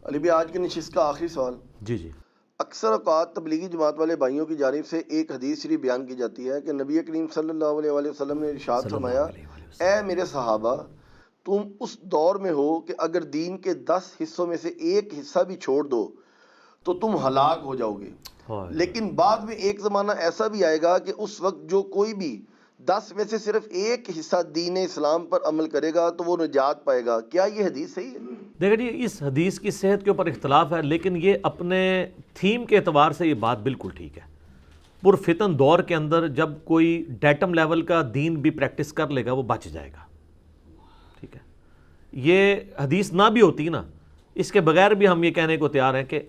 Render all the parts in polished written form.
علی بھائی آج کی نشست کا آخری سوال. جی جی. اکثر اوقات تبلیغی جماعت والے بھائیوں کی جانب سے ایک حدیث شریف بیان کی جاتی ہے کہ نبی کریم صلی اللہ علیہ وآلہ وسلم نے ارشاد فرمایا، اے میرے صحابہ، تم اس دور میں ہو کہ اگر دین کے 10 حصوں میں سے ایک حصہ بھی چھوڑ دو تو تم ہلاک ہو جاؤ گے. لیکن بعد میں ایک زمانہ ایسا بھی آئے گا کہ اس وقت جو کوئی بھی 10 میں سے صرف ایک حصہ دین اسلام پر عمل کرے گا تو وہ نجات پائے گا. کیا یہ حدیث صحیح ہے؟ دیکھیں جی، اس حدیث کی صحت کے اوپر اختلاف ہے، لیکن یہ اپنے تھیم کے اعتبار سے یہ بات بالکل ٹھیک ہے. پرفتن دور کے اندر جب کوئی ڈیٹم لیول کا دین بھی پریکٹس کر لے گا وہ بچ جائے گا. ٹھیک ہے، یہ حدیث نہ بھی ہوتی نا، اس کے بغیر بھی ہم یہ کہنے کو تیار ہیں کہ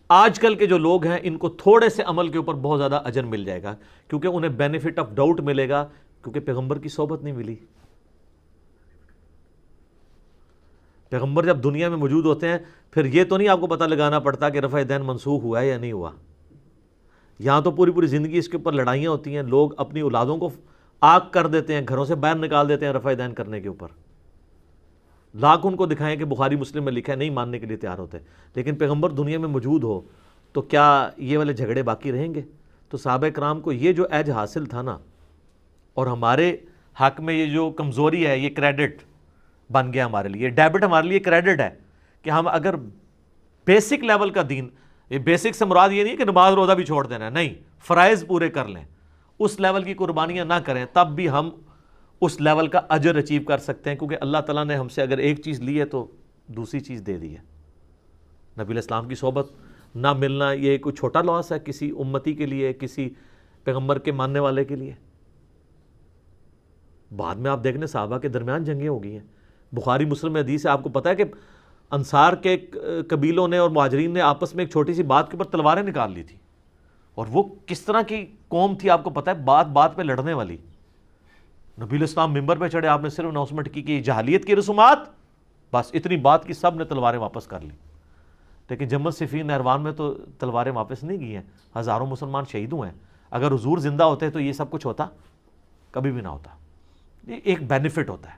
آج کل کے جو لوگ ہیں ان کو تھوڑے سے عمل کے اوپر بہت زیادہ اجر مل جائے گا، کیونکہ انہیں بینیفٹ آف ڈاؤٹ ملے گا، کیونکہ پیغمبر کی صحبت نہیں ملی. پیغمبر جب دنیا میں موجود ہوتے ہیں پھر یہ تو نہیں آپ کو پتہ لگانا پڑتا کہ رفع دین منسوخ ہوا ہے یا نہیں ہوا. یہاں تو پوری زندگی اس کے اوپر لڑائیاں ہوتی ہیں، لوگ اپنی اولادوں کو آگ کر دیتے ہیں، گھروں سے باہر نکال دیتے ہیں رفع دین کرنے کے اوپر. لاکھ ان کو دکھائیں کہ بخاری مسلم میں لکھا ہے، نہیں ماننے کے لیے تیار ہوتے. لیکن پیغمبر دنیا میں موجود ہو تو کیا یہ والے جھگڑے باقی رہیں گے؟ تو صحابہ کرام کو یہ جو ایج حاصل تھا نا، اور ہمارے حق میں یہ جو کمزوری ہے یہ کریڈٹ بن گیا ہمارے لیے، ڈیبٹ ہمارے لیے کریڈٹ ہے کہ ہم اگر بیسک لیول کا دین، یہ بیسک سے مراد یہ نہیں کہ نماز روزہ بھی چھوڑ دینا ہے، نہیں، فرائض پورے کر لیں، اس لیول کی قربانیاں نہ کریں، تب بھی ہم اس لیول کا اجر اچیو کر سکتے ہیں، کیونکہ اللہ تعالیٰ نے ہم سے اگر ایک چیز لی ہے تو دوسری چیز دے دی ہے. نبی علیہ السلام کی صحبت نہ ملنا یہ کوئی چھوٹا لاس ہے کسی امتی کے لیے، کسی پیغمبر کے ماننے والے کے لیے. بعد میں آپ دیکھنے صحابہ کے درمیان جنگیں ہو گئی ہیں. بخاری مسلم میں حدیث ہے، آپ کو پتہ ہے کہ انصار کے قبیلوں نے اور مہاجرین نے آپس میں ایک چھوٹی سی بات کے اوپر تلواریں نکال لی تھی، اور وہ کس طرح کی قوم تھی آپ کو پتہ ہے، بات بات پہ لڑنے والی. نبی علیہ السلام ممبر پہ چڑھے، آپ نے صرف اناؤنسمنٹ کی کہ جاہلیت کی رسومات، بس اتنی بات کی، سب نے تلواریں واپس کر لی. لیکن جمل صفین نہروان میں تو تلواریں واپس نہیں کی ہیں، ہزاروں مسلمان شہید ہوئے ہیں. اگر حضور زندہ ہوتے تو یہ سب کچھ ہوتا؟ کبھی بھی نہ ہوتا. یہ ایک بینیفٹ ہوتا ہے،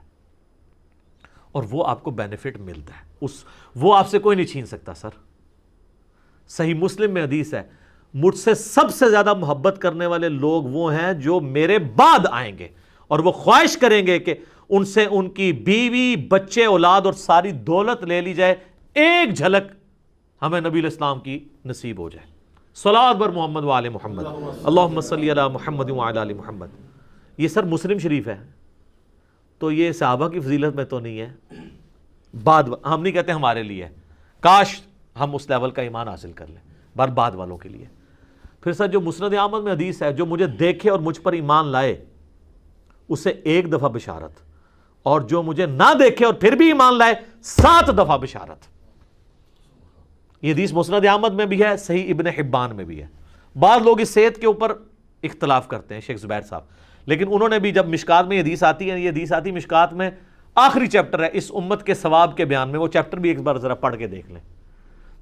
اور وہ آپ کو بینیفٹ ملتا ہے، وہ آپ سے کوئی نہیں چھین سکتا. سر صحیح مسلم میں حدیث ہے، مجھ سے سب سے زیادہ محبت کرنے والے لوگ وہ ہیں جو میرے بعد آئیں گے، اور وہ خواہش کریں گے کہ ان سے ان کی بیوی، بچے، اولاد اور ساری دولت لے لی جائے، ایک جھلک ہمیں نبی علیہ السلام کی نصیب ہو جائے. صلوات بر محمد وآل محمد، اللہم صلی علی محمد وعلی آل محمد. یہ سر مسلم شریف ہے، تو یہ صحابہ کی فضیلت میں تو نہیں ہے، بعد ہم نہیں کہتے ہمارے لیے، کاش ہم اس لیول کا ایمان حاصل کر لیں، بار بعد والوں کے لیے. پھر سر جو مسند احمد میں حدیث ہے، جو مجھے دیکھے اور مجھ پر ایمان لائے اسے 1 دفعہ بشارت، اور جو مجھے نہ دیکھے اور پھر بھی ایمان لائے 7 دفعہ بشارت. یہ حدیث مسند احمد میں بھی ہے، صحیح ابن حبان میں بھی ہے. بعض لوگ اس صحت کے اوپر اختلاف کرتے ہیں، شیخ زبیر صاحب، لیکن انہوں نے بھی جب مشکات میں یہ حدیث آتی ہے، یہ حدیث آتی مشکات میں آخری چیپٹر ہے اس امت کے ثواب کے بیان میں، وہ چیپٹر بھی ایک بار ذرا پڑھ کے دیکھ لیں.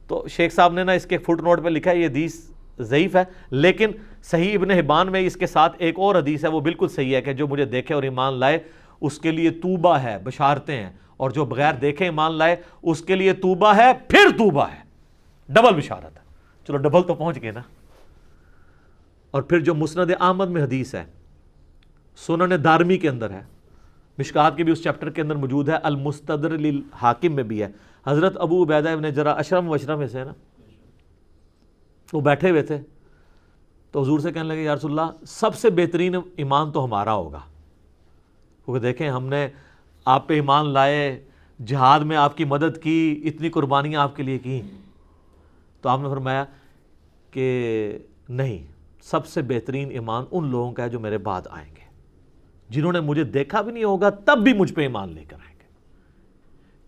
تو شیخ صاحب نے نا اس کے فٹ نوٹ پہ لکھا ہے یہ حدیث ضعیف ہے، لیکن صحیح ابن حبان میں اس کے ساتھ ایک اور حدیث ہے وہ بالکل صحیح ہے کہ جو مجھے دیکھے اور ایمان لائے اس کے لیے توبہ ہے، بشارتیں ہیں، اور جو بغیر دیکھے ایمان لائے اس کے لیے توبہ ہے، پھر توبہ ہے، ڈبل بشارت ہے. چلو ڈبل تو پہنچ گئے نا. اور پھر جو مسند احمد میں حدیث ہے، سنن دارمی کے اندر ہے، مشکات کے بھی اس چیپٹر کے اندر موجود ہے، المستدر للحاکم میں بھی ہے. حضرت ابو عبیدہ ابن جرح اشرم وشرم میں سے ہے نا، وہ بیٹھے ہوئے تھے تو حضور سے کہنے لگے یا رسول اللہ سب سے بہترین ایمان تو ہمارا ہوگا، کیونکہ دیکھیں ہم نے آپ پہ ایمان لائے، جہاد میں آپ کی مدد کی، اتنی قربانیاں آپ کے لیے کی. تو آپ نے فرمایا کہ نہیں، سب سے بہترین ایمان ان لوگوں کا ہے جو میرے بعد آئیں گے، جنہوں نے مجھے دیکھا بھی نہیں ہوگا تب بھی مجھ پہ ایمان لے کر آئیں گے.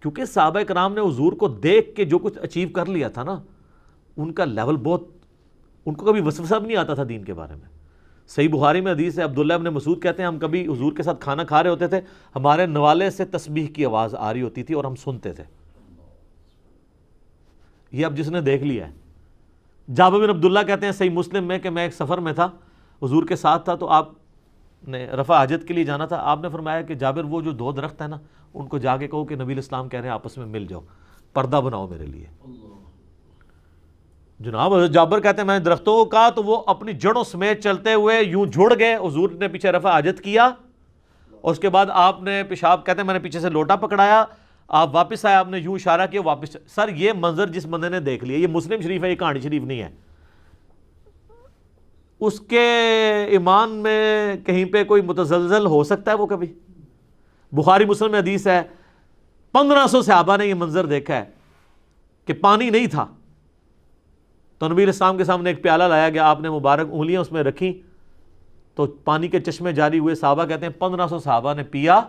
کیونکہ صحابہ کرام نے حضور کو دیکھ کے جو کچھ اچیو کر لیا تھا نا، ان کا لیول بہت، ان کو کبھی وسوسہ بھی نہیں آتا تھا دین کے بارے میں. صحیح بخاری میں حدیث ہے، عبداللہ ابن مسعود کہتے ہیں ہم کبھی حضور کے ساتھ کھانا کھا رہے ہوتے تھے، ہمارے نوالے سے تسبیح کی آواز آ رہی ہوتی تھی اور ہم سنتے تھے. یہ اب جس نے دیکھ لیا ہے. جابر بن عبداللہ کہتے ہیں صحیح مسلم میں کہ میں ایک سفر میں تھا، حضور کے ساتھ تھا، تو آپ نے رفع حاجت کے لیے جانا تھا. آپ نے فرمایا کہ جابر وہ جو 2 درخت ہیں نا ان کو جا کے کہو کہ نبی علیہ السلام کہہ رہے ہیں آپس میں مل جاؤ، پردہ بناؤ میرے لیے. جناب حضرت جابر کہتے ہیں میں نے درختوں کو کہا تو وہ اپنی جڑوں سمیت چلتے ہوئے یوں جڑ گئے. حضور نے پیچھے رفع حاجت کیا اور اس کے بعد آپ نے پیشاب, کہتے ہیں میں نے پیچھے سے لوٹا پکڑایا, آپ واپس آئے, آپ نے یوں اشارہ کیا واپس. سر یہ منظر جس بندے نے دیکھ لیا, یہ مسلم شریف ہے, یہ کہانی شریف نہیں ہے, اس کے ایمان میں کہیں پہ کوئی متزلزل ہو سکتا ہے وہ کبھی؟ بخاری مسلم میں حدیث ہے 1500 صحابہ نے یہ منظر دیکھا ہے کہ پانی نہیں تھا تو نبی علیہ السلام کے سامنے ایک پیالہ لایا گیا, آپ نے مبارک انگلیاں اس میں رکھی تو پانی کے چشمے جاری ہوئے. صحابہ کہتے ہیں 1500 صحابہ نے پیا,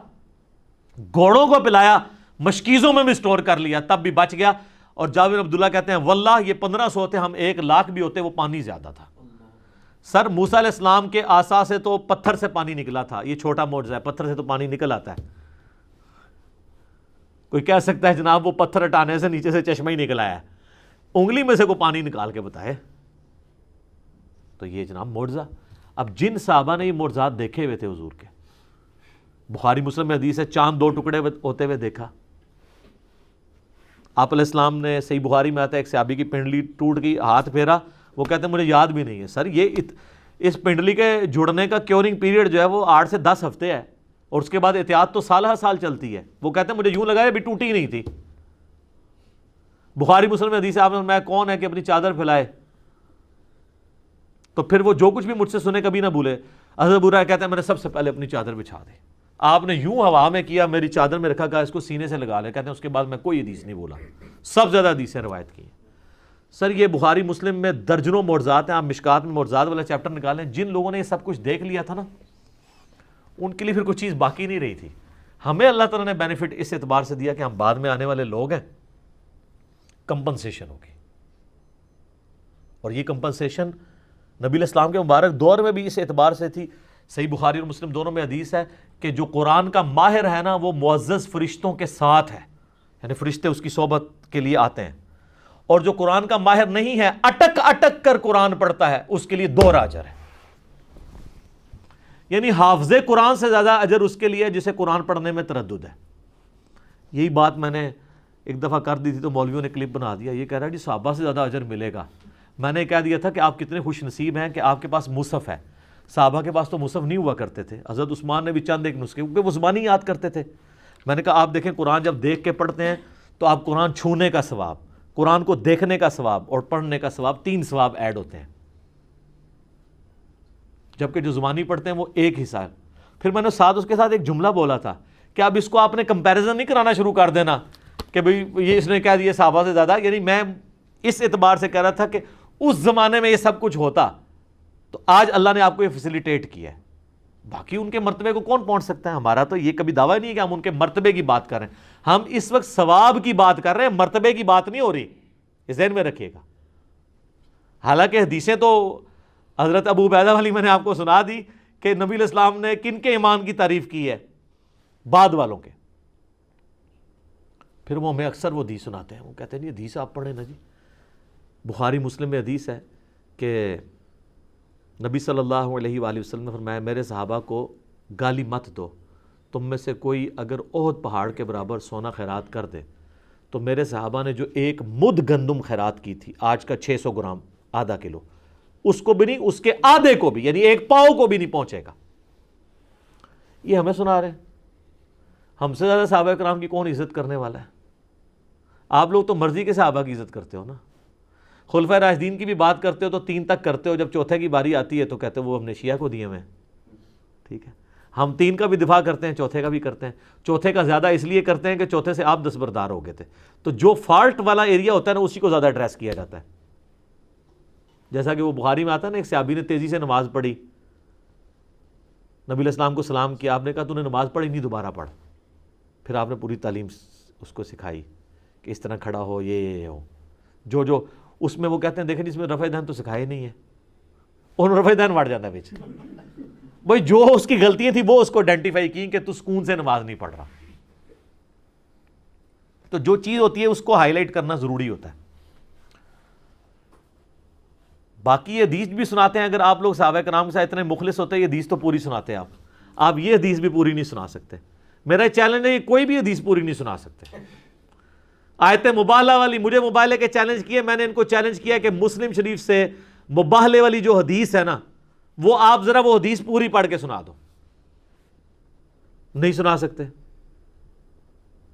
گھوڑوں کو پلایا, مشکیزوں میں بھی سٹور کر لیا, تب بھی بچ گیا. اور جابر عبداللہ کہتے ہیں واللہ یہ 1500 ہوتے, ہم 1,00,000 بھی ہوتے, وہ پانی زیادہ تھا. سر موسیٰ علیہ السلام کے عصا سے تو پتھر سے پانی نکلا تھا, یہ چھوٹا معجزہ ہے, پتھر سے تو پانی نکل آتا ہے. کوئی کہہ سکتا ہے جناب وہ پتھر ہٹانے سے نیچے سے چشمہ ہی نکل آیا ہے, انگلی میں سے کوئی پانی نکال کے بتائے تو یہ جناب معجزہ. اب جن صحابہ نے یہ معجزات دیکھے ہوئے تھے حضور کے, بخاری مسلم میں حدیث ہے چاند 2 ٹکڑے ہوتے ہوئے دیکھا. آپ علیہ السلام نے, صحیح بخاری میں آتا ہے, ایک صحابی کی پنڈلی ٹوٹ گئی, ہاتھ پھیرا, وہ کہتے ہیں مجھے یاد بھی نہیں ہے. سر یہ اس پنڈلی کے جڑنے کا کیورنگ پیریڈ جو ہے وہ 8 سے 10 ہفتے ہے, اور اس کے بعد احتیاط تو سالہ سال چلتی ہے. وہ کہتے ہیں مجھے یوں لگا ہے ابھی ٹوٹی ہی نہیں تھی. بخاری مسلم میں حدیث ہے, آپ نے فرمایا کون ہے کہ اپنی چادر پھیلائے, تو پھر وہ جو کچھ بھی مجھ سے سنے کبھی نہ بھولے. حضرت ابو ہریرہ کہتے ہیں میں نے سب سے پہلے اپنی چادر بچھا دی, آپ نے یوں ہوا میں کیا, میری چادر میں رکھا, کہا اس کو سینے سے لگا لے. کہتے ہیں اس کے بعد میں کوئی حدیث نہیں بولا, سب زیادہ حدیثیں روایت کی ہیں. سر یہ بخاری مسلم میں درجنوں معجزات ہیں. آپ مشکات میں معجزات والا چیپٹر نکالیں, جن لوگوں نے یہ سب کچھ دیکھ لیا تھا نا, ان کے لیے پھر کوئی چیز باقی نہیں رہی تھی. ہمیں اللہ تعالیٰ نے بینیفٹ اس اعتبار سے دیا کہ ہم بعد میں آنے والے لوگ ہیں, کمپنسیشن ہوگی. اور یہ کمپنسیشن نبی علیہ السلام کے مبارک دور میں بھی اس اعتبار سے تھی. صحیح بخاری اور مسلم دونوں میں حدیث ہے کہ جو قرآن کا ماہر ہے نا, وہ معزز فرشتوں کے ساتھ ہے, یعنی فرشتے اس کی صحبت کے لیے آتے ہیں. اور جو قرآن کا ماہر نہیں ہے, اٹک اٹک کر قرآن پڑھتا ہے, اس کے لیے 2 اجر ہے. یعنی حافظ قرآن سے زیادہ اجر اس کے لیے جسے قرآن پڑھنے میں تردد ہے. یہی بات میں نے ایک دفعہ کر دی تھی تو مولویوں نے کلپ بنا دیا, یہ کہہ رہا ہے جی صحابہ سے زیادہ اجر ملے گا. میں نے کہہ دیا تھا کہ آپ کتنے خوش نصیب ہیں کہ آپ کے پاس مصحف ہے, صحابہ کے پاس تو مصحف نہیں ہوا کرتے تھے. حضرت عثمان نے بھی چند ایک نسخے, کیونکہ وہ زبانی یاد کرتے تھے. میں نے کہا آپ دیکھیں قرآن جب دیکھ کے پڑھتے ہیں تو آپ قرآن چھونے کا ثواب, قرآن کو دیکھنے کا ثواب اور پڑھنے کا ثواب, 3 ثواب ایڈ ہوتے ہیں, جبکہ جو زبانی پڑھتے ہیں وہ ایک حصہ ہے. پھر میں نے ساتھ اس کے ساتھ ایک جملہ بولا تھا کہ اب اس کو آپ نے کمپیریزن نہیں کرانا شروع کر دینا کہ بھئی یہ اس نے کہہ دیا صحابہ سے زیادہ. یعنی میں اس اعتبار سے کہہ رہا تھا کہ اس زمانے میں یہ سب کچھ ہوتا تو آج اللہ نے آپ کو یہ فیسیلیٹیٹ کیا ہے. باقی ان کے مرتبے کو کون پہنچ سکتا ہے؟ ہمارا تو یہ کبھی دعویٰ نہیں ہے کہ ہم ان کے مرتبے کی بات کر رہے ہیں, ہم اس وقت ثواب کی بات کر رہے ہیں, مرتبے کی بات نہیں ہو رہی, یہ ذہن میں رکھیے گا. حالانکہ حدیثیں تو حضرت ابو عبیدہ والی میں نے آپ کو سنا دی کہ نبی علیہ السلام نے کن کے ایمان کی تعریف کی ہے, بعد والوں کے. پھر وہ ہمیں اکثر وہ حدیث سناتے ہیں, وہ کہتے ہیں یہ حدیث آپ پڑھیں نا جی. بخاری مسلم میں حدیث ہے کہ نبی صلی اللہ علیہ وآلہ وسلم نے فرمایا میرے صحابہ کو گالی مت دو, تم میں سے کوئی اگر احد پہاڑ کے برابر سونا خیرات کر دے تو میرے صحابہ نے جو 1 مد گندم خیرات کی تھی, آج کا 600 گرام, ½ کلو, اس کو بھی نہیں, اس کے آدھے کو بھی, یعنی 1 پاؤ کو بھی نہیں پہنچے گا. یہ ہمیں سنا رہے ہیں. ہم سے زیادہ صحابہ کرام کی کون عزت کرنے والا ہے؟ آپ لوگ تو مرضی کے صحابہ کی عزت کرتے ہو نا. خلفائے راشدین کی بھی بات کرتے ہو تو 3 تک کرتے ہو, جب چوتھے کی باری آتی ہے تو کہتے ہو وہ ہم نے شیعہ کو دیے ہوئے ہیں. ٹھیک ہے, ہم 3 کا بھی دفاع کرتے ہیں, چوتھے کا بھی کرتے ہیں. چوتھے کا زیادہ اس لیے کرتے ہیں کہ چوتھے سے آپ دستبردار ہو گئے تھے, تو جو فالٹ والا ایریا ہوتا ہے نا اسی کو زیادہ ایڈریس کیا جاتا ہے. جیسا کہ وہ بخاری میں آتا ہے نا, ایک صحابی نے تیزی سے نماز پڑھی, نبی علیہ السلام کو سلام کیا, آپ نے کہا تو نے نماز پڑھی نہیں, دوبارہ پڑھ. پھر آپ نے پوری تعلیم اس کو سکھائی کہ اس طرح کھڑا ہو, یہ ہو, جو اس میں وہ کہتے ہیں دیکھیں جس میں رفع دہن تو سکھائے نہیں ہے, اور رفع دہن وڑ جاتا ہے بیچ. بھائی جو اس کی غلطیاں تھیں وہ اس کو آئیڈینٹیفائی کی کہ تو سکون سے نماز نہیں پڑھ رہا. تو جو چیز ہوتی ہے اس کو ہائی لائٹ کرنا ضروری ہوتا ہے. باقی یہ حدیث بھی سناتے ہیں, اگر آپ لوگ صحابہ کرام کے ساتھ اتنے مخلص ہوتے ہیں, یہ حدیث تو پوری سناتے ہیں آپ یہ حدیث بھی پوری نہیں سنا سکتے. میرا چیلنج ہے, یہ کوئی بھی حدیث پوری نہیں سنا سکتے. آیت مبالغہ والی مجھے مبالغے کے چیلنج کیے، میں نے ان کو چیلنج کیا کہ مسلم شریف سے مبالغے والی جو حدیث ہے نا، وہ آپ ذرا وہ حدیث پوری پڑھ کے سنا دو. نہیں سنا سکتے.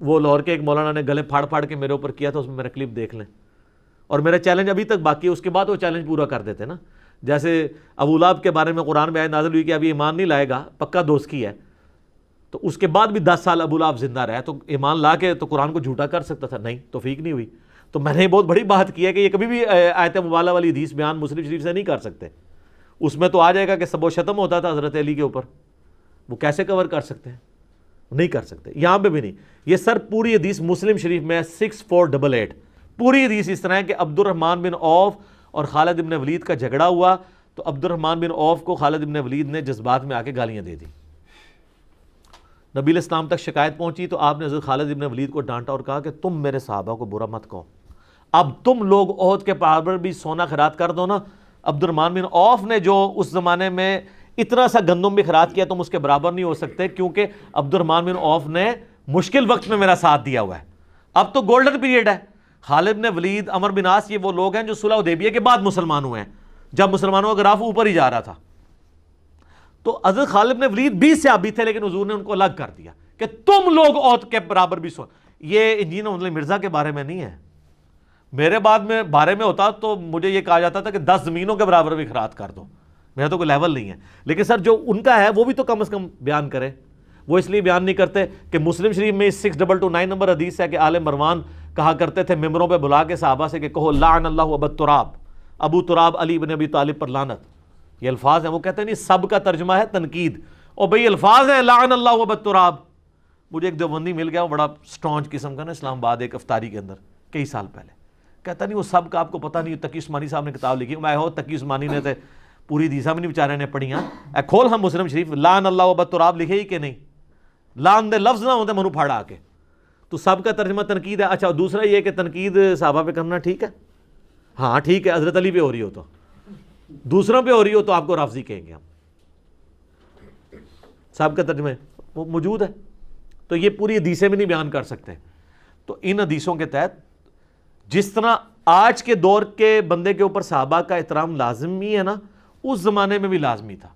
وہ لاہور کے ایک مولانا نے گلے پھاڑ پھاڑ کے میرے اوپر کیا تھا، اس میں میرا کلپ دیکھ لیں. اور میرا چیلنج ابھی تک باقی ہے، اس کے بعد وہ چیلنج پورا کر دیتے نا. جیسے ابو لہب کے بارے میں قرآن میں آیت نازل ہوئی کہ ابھی ایمان نہیں لائے گا، پکا دوست کی ہے، تو اس کے بعد بھی 10 سال ابو لہب زندہ رہا، تو ایمان لا کے تو قرآن کو جھوٹا کر سکتا تھا، نہیں، توفیق نہیں ہوئی. تو میں نے بہت بڑی بات کی ہے کہ یہ کبھی بھی آیت مبالغہ والی حدیث بیان مسلم شریف سے نہیں کر سکتے. اس میں تو آ جائے گا کہ سب و شتم ہوتا تھا حضرت علی کے اوپر، وہ کیسے کور کر سکتے ہیں؟ نہیں کر سکتے. یہاں پہ بھی نہیں. یہ سر پوری حدیث مسلم شریف میں 6488 پوری حدیث اس طرح ہے کہ عبد الرحمن بن عوف اور خالد بن ولید کا جھگڑا ہوا، تو عبد الرحمن بن عوف کو خالد بن ولید نے جذبات میں آ کے گالیاں دے دی. نبی الاسلام تک شکایت پہنچی تو آپ نے حضرت خالد بن ولید کو ڈانٹا اور کہا کہ تم میرے صحابہ کو برا مت کہو، اب تم لوگ احد کے پہاڑ پر بھی سونا خیرات کر دو نا. عبد الرحمن بن عوف نے جو اس زمانے میں اتنا سا گندم بھی خیرات کیا، تم اس کے برابر نہیں ہو سکتے، کیونکہ عبد الرحمن بن عوف نے مشکل وقت میں میرا ساتھ دیا ہوا ہے. اب تو گولڈن پیریڈ ہے. خالد بن ولید، عمر بن عاص، یہ وہ لوگ ہیں جو صلح حدیبیہ کے بعد مسلمان ہوئے ہیں، جب مسلمانوں کا گراف اوپر ہی جا رہا تھا. تو حضرت خالد بن ولید بھی صحابی تھے، لیکن حضور نے ان کو الگ کر دیا کہ تم لوگ احد کے برابر بھی سو. یہ انجین محمد مرزا کے بارے میں نہیں ہے، میرے بارے میں ہوتا تو مجھے یہ کہا جاتا تھا کہ 10 زمینوں کے برابر بھی خیرات کر دو. میرا تو کوئی لیول نہیں ہے. لیکن سر جو ان کا ہے وہ بھی تو کم از کم بیان کرے. وہ اس لیے بیان نہیں کرتے کہ مسلم شریف میں 6229 نمبر حدیث ہے کہ آل مروان کہا کرتے تھے ممبروں پہ بلا کے صحابہ سے کہ کہو لعن اللہ ابو تراب، ابو تراب علی بن ابی طالب پر لعنت. یہ الفاظ ہیں. وہ کہتے ہیں نہیں، سب کا ترجمہ ہے تنقید. اور بھئی الفاظ ہیں لعن اللہ ابو تراب. مجھے ایک دیوبندی مل گیا، وہ بڑا سٹرانچ قسم کا نا، اسلام آباد ایک افطاری کے اندر کئی سال پہلے. کہتا نہیں وہ سب کا آپ کو پتہ نہیں. تقی عثمانی صاحب نے کتاب لکھی، میں ہو تقی عثمانی نے تھے پوری حدیثاں بھی نہیں بیچارے نے پڑھیاں. اے کھول ہم مسلم شریف، لعن اللہ ابو تراب لکھے ہی کہ نہیں؟ لعن دے لفظ نہ ہوتے منو پھاڑا کے. تو سب کا ترجمہ تنقید ہے. اچھا دوسرا یہ کہ تنقید صحابہ پہ کرنا ٹھیک ہے؟ ہاں ٹھیک ہے. حضرت علی پہ ہو رہی ہو تو، دوسروں پہ ہو رہی ہو تو آپ کو رافضی کہیں گے ہم. صاحب کا ترجمہ وہ موجود ہے. تو یہ پوری حدیثیں بھی نہیں بیان کر سکتے. تو ان حدیثوں کے تحت جس طرح آج کے دور کے بندے کے اوپر صحابہ کا احترام لازمی ہے نا، اس زمانے میں بھی لازمی تھا.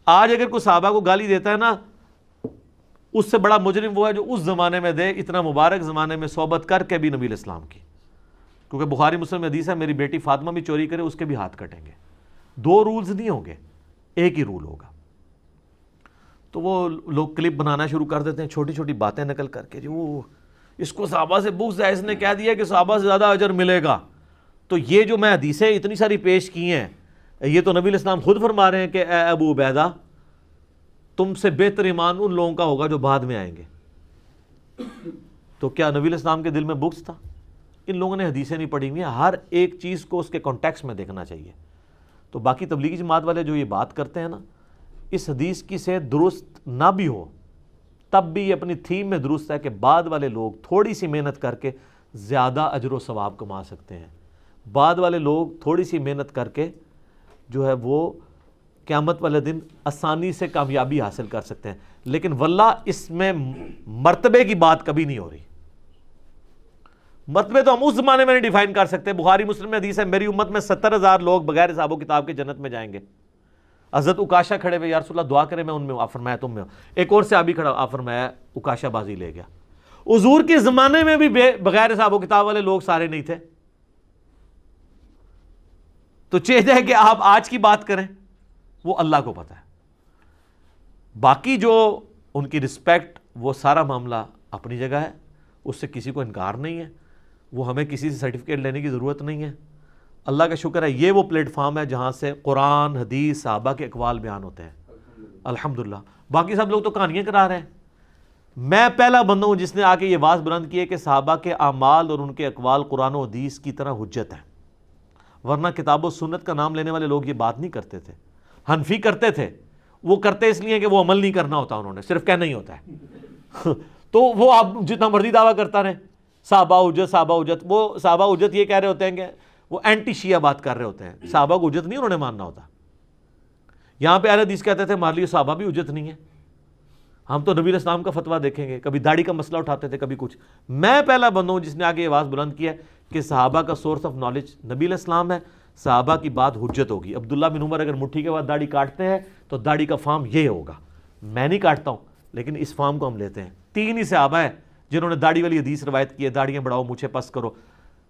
آج اگر کوئی صحابہ کو گالی دیتا ہے نا، اس سے بڑا مجرم وہ ہے جو اس زمانے میں دے، اتنا مبارک زمانے میں صحبت کر کے بھی نبی الاسلام کی. کیونکہ بخاری مسلم میں حدیث ہے میری بیٹی فاطمہ بھی چوری کرے اس کے بھی ہاتھ کٹیں گے. 2 رولز نہیں ہوں گے، ایک ہی رول ہوگا. تو وہ لوگ کلپ بنانا شروع کر دیتے ہیں، چھوٹی چھوٹی باتیں نقل کر کے، جو وہ اس کو صحابہ سے بغض ہے، اس نے کہہ دیا کہ صحابہ سے زیادہ اجر ملے گا. تو یہ جو میں حدیثیں اتنی ساری پیش کی ہیں، یہ تو نبی الاسلام خود فرما رہے ہیں کہ اے ابو عبیدہ، تم سے بہتر ایمان ان لوگوں کا ہوگا جو بعد میں آئیں گے. تو کیا نبی الاسلام کے دل میں بغض تھا؟ ان لوگوں نے حدیثیں نہیں پڑھی ہوئی ہیں. ہر ایک چیز کو اس کے کانٹیکسٹ میں دیکھنا چاہیے. تو باقی تبلیغی جماعت والے جو یہ بات کرتے ہیں نا، اس حدیث کی سے درست نہ بھی ہو تب بھی یہ اپنی تھیم میں درست ہے کہ بعد والے لوگ تھوڑی سی محنت کر کے زیادہ اجر و ثواب کما سکتے ہیں. بعد والے لوگ تھوڑی سی محنت کر کے جو ہے وہ قیامت والے دن آسانی سے کامیابی حاصل کر سکتے ہیں. لیکن واللہ اس میں مرتبے کی بات کبھی نہیں ہو رہی. مرتبے تو ہم اس زمانے میں نہیں ڈیفائن کر سکتے. بخاری مسلم میں حدیث ہے میری امت میں 70,000 لوگ بغیر حساب و کتاب کے جنت میں جائیں گے. حضرت اکاشا کھڑے ہوئے، یا رسول اللہ دعا کرے میں ان میں ہوں. آپ فرمایا تم میں ہو. ایک اور صحابی کھڑا، آپ فرمایا اکاشا بازی لے گیا. حضور کے زمانے میں بھی بغیر حساب و کتاب والے لوگ سارے نہیں تھے. تو چاہیے ہے کہ آپ آج کی بات کریں، وہ اللہ کو پتہ ہے. باقی جو ان کی رسپیکٹ، وہ سارا معاملہ اپنی جگہ ہے، اس سے کسی کو انکار نہیں ہے. وہ ہمیں کسی سے سرٹیفکیٹ لینے کی ضرورت نہیں ہے. اللہ کا شکر ہے یہ وہ پلیٹ فارم ہے جہاں سے قرآن، حدیث، صحابہ کے اقوال بیان ہوتے ہیں. الحمدللہ. باقی سب لوگ تو کہانیاں کرا رہے ہیں. میں پہلا بندہ ہوں جس نے آ کے یہ آواز بلند کی ہے کہ صحابہ کے اعمال اور ان کے اقوال قرآن و حدیث کی طرح حجت ہے. ورنہ کتاب و سنت کا نام لینے والے لوگ یہ بات نہیں کرتے تھے. حنفی کرتے تھے، وہ کرتے اس لیے کہ وہ عمل نہیں کرنا ہوتا، انہوں نے صرف کہنا ہی ہوتا ہے. تو وہ آپ جتنا مرضی دعویٰ کرتا رہے صحابہ حجت، صحابہ حجت. وہ صحابہ حجت یہ کہہ رہے ہوتے ہیں کہ وہ اینٹی شیعہ بات کر رہے ہوتے ہیں. صحابہ کو حجت نہیں انہوں نے ماننا ہوتا. یہاں پہ اہل حدیث کہتے تھے ہمارے لیے صحابہ بھی حجت نہیں ہے. ہم تو نبی علیہ السلام کا فتویٰ دیکھیں گے، کبھی داڑھی کا مسئلہ اٹھاتے تھے، کبھی کچھ. میں پہلا بندہ ہوں جس نے آگے آواز بلند کیا کہ صحابہ کا سورس آف نالج نبی علیہ السلام ہے، صحابہ کی بات حجت ہوگی. عبداللہ بن عمر اگر مٹھی کے بعد داڑھی کاٹتے ہیں تو داڑھی کا فارم یہ ہوگا. میں نہیں کاٹتا ہوں لیکن اس فارم کو ہم لیتے ہیں. 3 ہی صحابہ ہیں جنہوں نے داڑھی والی حدیث روایت کی ہے، داڑھیاں بڑھاؤ مجھے پس کرو.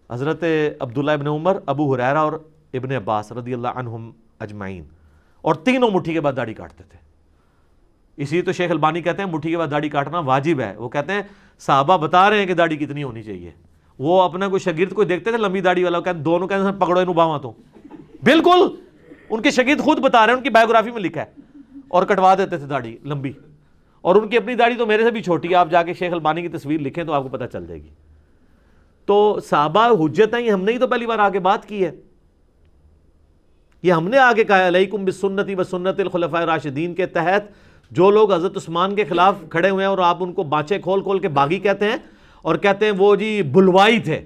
حضرت عبداللہ ابن عمر، ابو ہریرہ اور ابن عباس رضی اللہ عنہم اجمعین، اور تینوں مٹھی کے بعد داڑھی کاٹتے تھے. اسی تو شیخ البانی کہتے ہیں مٹھی کے بعد داڑھی کاٹنا واجب ہے. وہ کہتے ہیں صحابہ بتا رہے ہیں کہ داڑھی کتنی ہونی چاہیے. وہ اپنا کوئی شاگرد کوئی دیکھتے تھے لمبی داڑھی والا، کہتے دونوں کہتے ہیں پکڑو انہوں باواں تو. بالکل ان کے شاگرد خود بتا رہے ہیں، ان کی بایوگرافی میں لکھا ہے، اور کٹوا دیتے تھے داڑھی لمبی. اور ان کی اپنی داڑھی تو میرے سے بھی چھوٹی ہے، آپ جا کے شیخ البانی کی تصویر لکھیں تو آپ کو پتہ چل جائے گی. تو صحابہ حجت ہیں، یہ ہم نے ہی تو پہلی بار آگے بات کی ہے. یہ ہم نے آگے کہا علیکم بسنتی و سنت الخلفاء الراشدین کے تحت جو لوگ حضرت عثمان کے خلاف کھڑے ہوئے ہیں اور آپ ان کو بانچے کھول کھول کے باغی کہتے ہیں اور کہتے ہیں وہ جی بلوائی تھے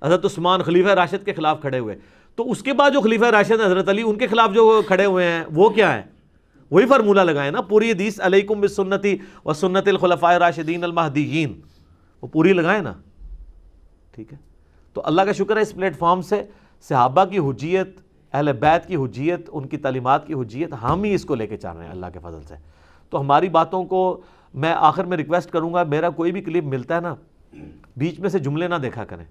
حضرت عثمان خلیفہ راشد کے خلاف کھڑے ہوئے، تو اس کے بعد جو خلیفہ راشد ہیں حضرت علی، ان کے خلاف جو کھڑے ہوئے ہیں وہ کیا ہے؟ وہی فارمولہ لگائے نا، پوری حدیث علیکم بسنتی و سنت الخلفاء الراشدین المہدیین، وہ پوری لگائے نا. ٹھیک ہے، تو اللہ کا شکر ہے اس پلیٹ فارم سے صحابہ کی حجیت، اہل بیت کی حجیت، ان کی تعلیمات کی حجیت ہم ہی اس کو لے کے چل رہے ہیں اللہ کے فضل سے. تو ہماری باتوں کو میں آخر میں ریکویسٹ کروں گا، میرا کوئی بھی کلپ ملتا ہے نا، بیچ میں سے جملے نہ دیکھا کریں،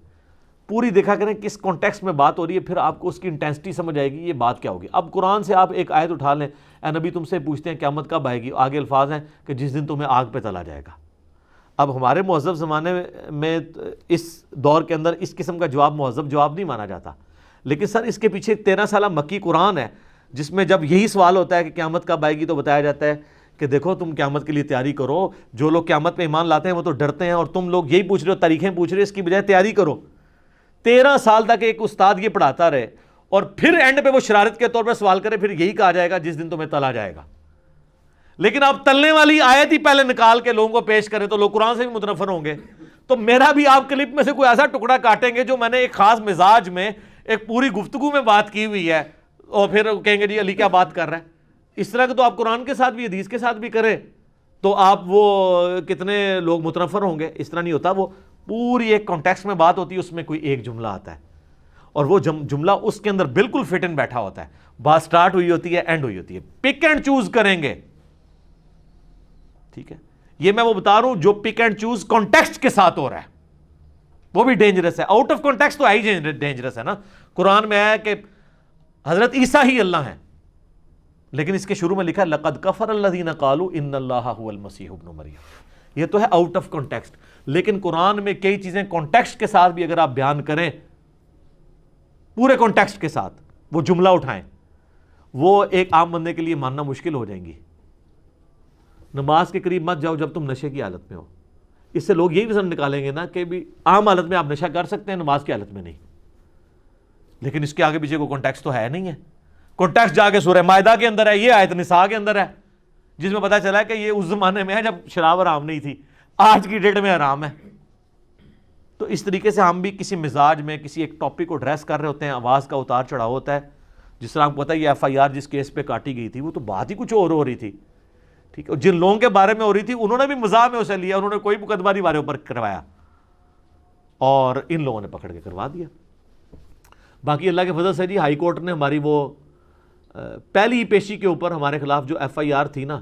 پوری دیکھا کریں کس کانٹیکسٹ میں بات ہو رہی ہے، پھر آپ کو اس کی انٹینسٹی سمجھ آئے گی یہ بات کیا ہوگی. اب قرآن سے آپ ایک آیت اٹھا لیں، اے نبی تم سے پوچھتے ہیں قیامت کب آئے گی، آگے الفاظ ہیں کہ جس دن تمہیں آگ پہ تلا جائے گا. اب ہمارے مہذب زمانے میں اس دور کے اندر اس قسم کا جواب مہذب جواب نہیں مانا جاتا، لیکن سر اس کے پیچھے 13 سالہ مکی قرآن ہے جس میں جب یہی سوال ہوتا ہے کہ قیامت کب آئے گی تو بتایا جاتا ہے کہ دیکھو تم قیامت کے لیے تیاری کرو. جو لوگ قیامت پہ ایمان لاتے ہیں وہ تو ڈرتے ہیں، اور تم لوگ یہی پوچھ رہے ہو، تاریخیں پوچھ رہے ہو، اس کی بجائے تیاری کرو. 13 سال تک ایک استاد یہ پڑھاتا رہے اور پھر اینڈ پہ وہ شرارت کے طور پہ سوال کرے، پھر یہی کہا جائے گا جس دن تمہیں تلا جائے گا. لیکن آپ تلنے والی آیت ہی پہلے نکال کے لوگوں کو پیش کریں تو لوگ قرآن سے بھی متنفر ہوں گے. تو میرا بھی آپ کلپ میں سے کوئی ایسا ٹکڑا کاٹیں گے جو میں نے ایک خاص مزاج میں ایک پوری گفتگو میں بات کی ہوئی ہے، اور پھر کہیں گے جی علی کیا بات کر رہا ہے. اس طرح کے تو آپ قرآن کے ساتھ بھی حدیث کے ساتھ بھی کریں تو آپ وہ کتنے لوگ متنفر ہوں گے. اس طرح نہیں ہوتا، وہ پوری ایک کانٹیکسٹ میں بات ہوتی ہے، اس میں کوئی ایک جملہ آتا ہے اور وہ جملہ اس کے اندر بالکل فٹ ان بیٹھا ہوتا ہے. بات سٹارٹ ہوئی ہوتی ہے، اینڈ ہوئی ہوتی ہے، پک اینڈ چوز کریں گے. ٹھیک ہے، یہ میں وہ بتا رہا ہوں جو پک اینڈ چوز کانٹیکسٹ کے ساتھ ہو رہا ہے وہ بھی ڈینجرس ہے. آؤٹ آف کانٹیکسٹ تو ہی ڈینجرس ہے نا. قرآن میں ہے کہ حضرت عیسیٰ ہی اللہ ہیں، لیکن اس کے شروع میں لکھا ہے لقد کفر الذین قالوا ان اللہ هو المسیح ابن مریم. یہ تو ہے آؤٹ آف کانٹیکسٹ، لیکن قرآن میں کئی چیزیں کانٹیکسٹ کے ساتھ بھی اگر آپ بیان کریں، پورے کانٹیکسٹ کے ساتھ وہ جملہ اٹھائیں، وہ ایک عام بندے کے لیے ماننا مشکل ہو جائیں گی. نماز کے قریب مت جاؤ جب تم نشے کی حالت میں ہو. اس سے لوگ یہی وزن نکالیں گے نا کہ بھی عام حالت میں آپ نشہ کر سکتے ہیں، نماز کی حالت میں نہیں. لیکن اس کے آگے پیچھے کوئی کانٹیکسٹ تو ہے نہیں ہے. کانٹیکسٹ جا کے سورہ مائدہ کے اندر ہے، یہ آیت نساء کے اندر ہے، جس میں پتا چلا ہے کہ یہ اس زمانے میں ہے جب شراب حرام نہیں تھی، آج کی ڈیٹ میں حرام ہے. تو اس طریقے سے ہم بھی کسی مزاج میں کسی ایک ٹاپک کو ڈریس کر رہے ہوتے ہیں، آواز کا اتار چڑھاؤ ہوتا ہے. جس طرح آپ کو پتہ ہے یہ FIR جس کیس پہ کاٹی گئی تھی وہ تو بات ہی کچھ اور ہو رہی تھی. ٹھیک ہے، جن لوگوں کے بارے میں ہو رہی تھی انہوں نے بھی مزاح میں اسے لیا، انہوں نے کوئی مقدمہ نہیں بارے اوپر کروایا اور ان لوگوں نے پکڑ کے کروا دیا. باقی اللہ کے فضل سے جی ہائی کورٹ نے ہماری وہ پہلی پیشی کے اوپر ہمارے خلاف جو FIR تھی نا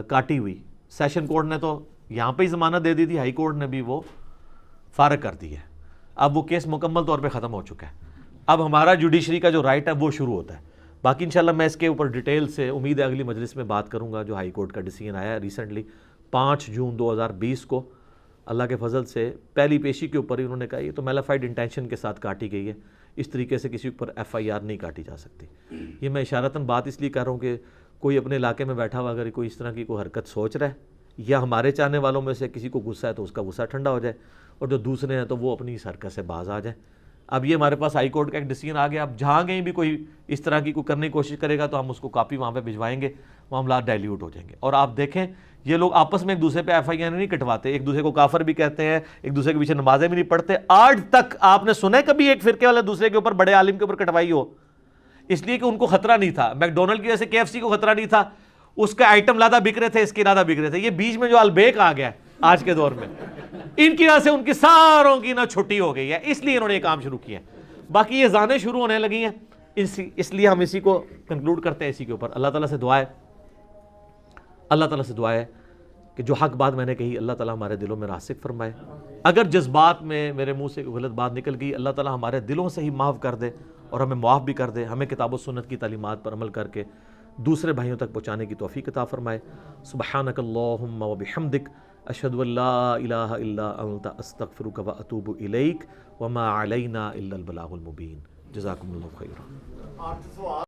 کاٹی ہوئی، سیشن کورٹ نے تو یہاں پہ ہی ضمانت دے دی تھی، ہائی کورٹ نے بھی وہ فارغ کر دی ہے. اب وہ کیس مکمل طور پہ ختم ہو چکا ہے. اب ہمارا جوڈیشری کا جو رائٹ ہے وہ شروع ہوتا ہے. باقی انشاءاللہ میں اس کے اوپر ڈیٹیل سے امید ہے اگلی مجلس میں بات کروں گا. جو ہائی کورٹ کا ڈیسیژن آیا ہے ریسنٹلی 5 جون 2020 کو، اللہ کے فضل سے پہلی پیشی کے اوپر ہی انہوں نے کہا یہ تو میلافائڈ انٹینشن کے ساتھ کاٹی گئی ہے، اس طریقے سے کسی اوپر FIR نہیں کاٹی جا سکتی. یہ میں اشارتاً بات اس لیے کر رہا ہوں کہ کوئی اپنے علاقے میں بیٹھا ہوا اگر کوئی اس طرح کی کوئی حرکت سوچ رہا ہے یا ہمارے چاہنے والوں میں سے کسی کو غصہ ہے تو اس کا غصہ ٹھنڈا ہو جائے، اور جو دوسرے ہیں تو وہ اپنی اس حرکت سے باز آ جائیں. اب یہ ہمارے پاس ہائی کورٹ کا ایک ڈیسیژن آ گیا، اب جہاں کہیں بھی کوئی اس طرح کی کوئی کرنے کی کوشش کرے گا تو ہم اس کو کاپی وہاں پہ بھجوائیں گے، معاملات ڈائلیوٹ ہو جائیں گے. اور آپ دیکھیں یہ لوگ آپس میں ایک دوسرے پہ FIR نہیں کٹواتے، ایک دوسرے کو کافر بھی کہتے ہیں، ایک دوسرے کے پیچھے نمازیں بھی نہیں پڑھتے. آج تک آپ نے سنا ہے کبھی ایک فرقے والے دوسرے کے اوپر بڑے عالم کے اوپر کٹوائی ہو؟ اس لیے کہ ان کو خطرہ نہیں تھا. میکڈونلڈ کی وجہ سے KFC کو خطرہ نہیں تھا، اس کا آئٹم زیادہ بک رہے تھے، اس کے زیادہ بک رہے تھے. یہ بیچ میں جو البیک آ گیا ہے آج کے دور میں، ان کی وجہ سے ان کی ساروں کی نا چھٹی ہو گئی ہے، اس لیے انہوں نے یہ کام شروع کیا ہے. باقی یہ زانیں شروع ہونے لگی ہیں، اس لیے ہم اسی کو کنکلوڈ کرتے ہیں اسی کے اوپر. اللہ تعالیٰ سے دعا ہے، اللہ تعالیٰ سے دعا ہے کہ جو حق بات میں نے کہی اللہ تعالیٰ ہمارے دلوں میں راسخ فرمائے. اگر جذبات میں میرے منہ سے غلط بات نکل گئی، اللہ تعالیٰ ہمارے دلوں سے ہی معاف کر دے اور ہمیں معاف بھی کر دے. ہمیں کتاب و سنت کی تعلیمات پر عمل کر کے دوسرے بھائیوں تک پہنچانے کی توفیق عطا فرمائے. سبحانک اللہم و بحمدک، اشہد ان لا الہ الا انت، استغفرک و اتوب الیک، وما علینا الا البلاغ المبین. جزاکم اللہ خیرا.